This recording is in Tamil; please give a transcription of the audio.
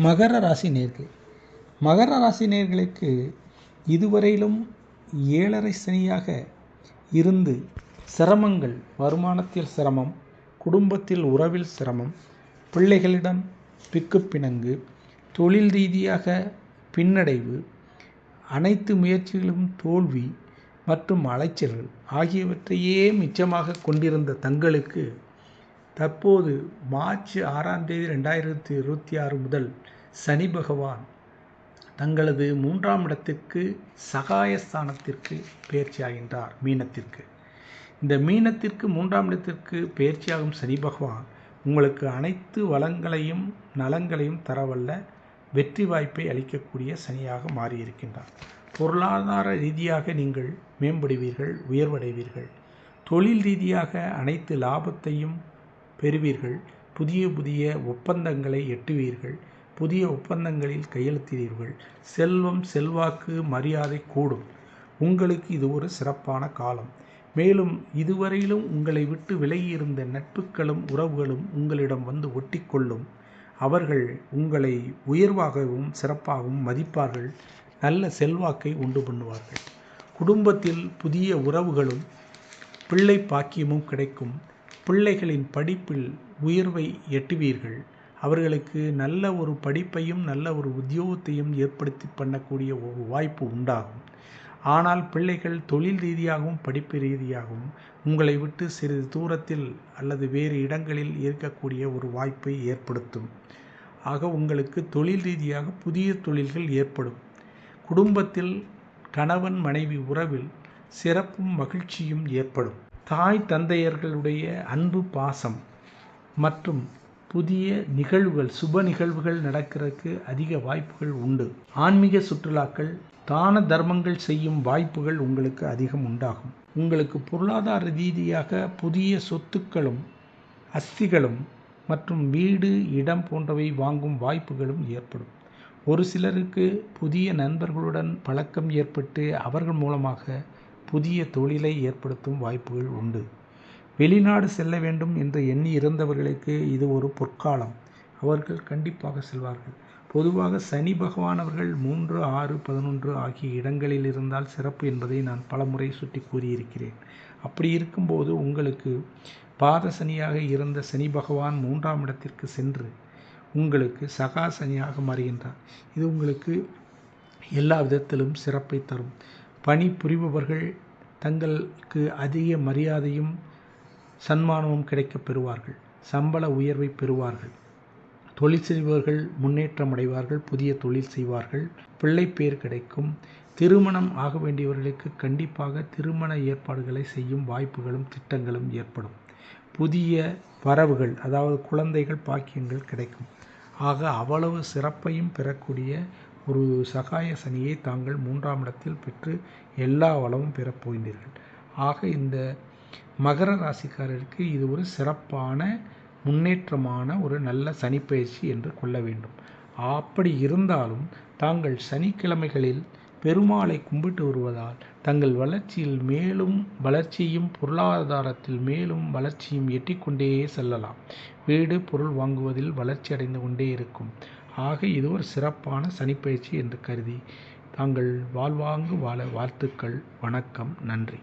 மகர ராசி நேயர்களே, மகர ராசி நேயர்களுக்கு இதுவரையிலும் 7.5 சனியாக இருந்து சிரமங்கள், வருமானத்தில் சிரமம், குடும்பத்தில் உறவில் சிரமம், பிள்ளைகளிடம் பிக்குப்பிணங்கு, தொழில் ரீதியாக பின்னடைவு, அனைத்து முயற்சிகளும் தோல்வி மற்றும் அலைச்சல்கள் ஆகியவற்றையே மிச்சமாக கொண்டிருந்த தங்களுக்கு தற்போது மார்ச் 6ஆம் தேதி 2026 முதல் சனி பகவான் தங்களது 3ஆம் இடத்திற்கு சகாயஸ்தானத்திற்கு பெயர்ச்சியாகின்றார். மீனத்திற்கு. இந்த மீனத்திற்கு 3ஆம் இடத்திற்கு பெயர்ச்சியாகும் சனி பகவான் உங்களுக்கு அனைத்து வளங்களையும் நலங்களையும் தரவல்ல வெற்றி வாய்ப்பை அளிக்கக்கூடிய சனியாக மாறியிருக்கின்றார். பொருளாதார ரீதியாக நீங்கள் மேம்படுவீர்கள், உயர்வடைவீர்கள். தொழில் ரீதியாக அனைத்து லாபத்தையும் பெறுவீர்கள். புதிய ஒப்பந்தங்களை எட்டுவீர்கள். புதிய ஒப்பந்தங்களில் கையெழுத்திடுவீர்கள். செல்வம், செல்வாக்கு, மரியாதை கூடும். உங்களுக்கு இது ஒரு சிறப்பான காலம். மேலும் இதுவரையிலும் உங்களை விட்டு விலகியிருந்த நட்புகளும் உறவுகளும் உங்களிடம் வந்து ஒட்டிக்கொள்ளும். அவர்கள் உங்களை உயர்வாகவும் சிறப்பாகவும் மதிப்பார்கள். நல்ல செல்வாக்கை உண்டு பண்ணுவார்கள். குடும்பத்தில் புதிய உறவுகளும் பிள்ளை பாக்கியமும் கிடைக்கும். பிள்ளைகளின் படிப்பில் உயர்வை எட்டுவீர்கள். அவர்களுக்கு நல்ல ஒரு படிப்பையும் நல்ல ஒரு உத்தியோகத்தையும் ஏற்படுத்தி பண்ணக்கூடிய ஒரு வாய்ப்பு உண்டாகும். ஆனால் பிள்ளைகள் தொழில் ரீதியாகவும் படிப்பு ரீதியாகவும் உங்களை விட்டு சிறிது தூரத்தில் அல்லது வேறு இடங்களில் இருக்கக்கூடிய ஒரு வாய்ப்பை ஏற்படுத்தும். ஆக உங்களுக்கு தொழில் ரீதியாக புதிய தொழில்கள் ஏற்படும். குடும்பத்தில் கணவன் மனைவி உறவில் சிறப்பும் மகிழ்ச்சியும் ஏற்படும். தாய் தந்தையர்களுடைய அன்பு, பாசம் மற்றும் புதிய நிகழ்வுகள், சுப நிகழ்வுகள் நடக்கிறதுக்கு அதிக வாய்ப்புகள் உண்டு. ஆன்மீக சுற்றுலாக்கள், தான தர்மங்கள் செய்யும் வாய்ப்புகள் உங்களுக்கு அதிகம் உண்டாகும். உங்களுக்கு பொருளாதார ரீதியாக புதிய சொத்துக்களும் அஸ்திகளும் மற்றும் வீடு, இடம் போன்றவை வாங்கும் வாய்ப்புகளும் ஏற்படும். ஒரு சிலருக்கு புதிய நண்பர்களுடன் பழக்கம் ஏற்பட்டு அவர்கள் மூலமாக புதிய தொழிலை ஏற்படுத்தும் வாய்ப்புகள் உண்டு. வெளிநாடு செல்ல வேண்டும் என்று எண்ணி இருந்தவர்களுக்கு இது ஒரு பொற்காலம். அவர்கள் கண்டிப்பாக செல்வார்கள். பொதுவாக சனி பகவான் அவர்கள் 3, 6, 11 ஆகிய இடங்களில் இருந்தால் சிறப்பு என்பதை நான் பலமுறை சுட்டி கூறியிருக்கிறேன். அப்படி இருக்கும்போது உங்களுக்கு பாத சனியாக இருந்த சனி பகவான் 3ஆம் இடத்திற்கு சென்று உங்களுக்கு சகா சனியாக மாறுகின்றார். இது உங்களுக்கு எல்லா விதத்திலும் சிறப்பை தரும். பணி புரிபவர்கள் தங்களுக்கு அதிக மரியாதையும் சன்மானமும் கிடைக்கப் பெறுவார்கள். சம்பள உயர்வை பெறுவார்கள். தொழில் செய்பவர்கள் முன்னேற்றம் அடைவார்கள். புதிய தொழில் செய்வார்கள். பிள்ளை பேர் கிடைக்கும். திருமணம் ஆக வேண்டியவர்களுக்கு கண்டிப்பாக திருமண ஏற்பாடுகளை செய்யும் வாய்ப்புகளும் திட்டங்களும் ஏற்படும். புதிய வரவுகள், அதாவது குழந்தைகள் பாக்கியங்கள் கிடைக்கும். ஆக அவ்வளவு சிறப்பையும் பெறக்கூடிய ஒரு சகாய சனியை தாங்கள் 3ஆம் இடத்தில் பெற்று எல்லா வளமும் பெறப்போகின்றீர்கள். ஆக இந்த மகர ராசிக்காரருக்கு இது ஒரு சிறப்பான முன்னேற்றமான ஒரு நல்ல சனிப்பயிற்சி என்று கொள்ள வேண்டும். அப்படி இருந்தாலும் தாங்கள் சனிக்கிழமைகளில் பெருமாளை கும்பிட்டு வருவதால் தங்கள் வளர்ச்சியில் மேலும் வளர்ச்சியும் பொருளாதாரத்தில் மேலும் வளர்ச்சியும் எட்டிக்கொண்டே செல்லலாம். வீடு, பொருள் வாங்குவதில் வளர்ச்சி அடைந்து கொண்டே இருக்கும். ஆக இது ஒரு சிறப்பான சனிப்பயிற்சி என்று கருதி தாங்கள் வாழ்வாங்கு வாழ வாழ்த்துக்கள். வணக்கம். நன்றி.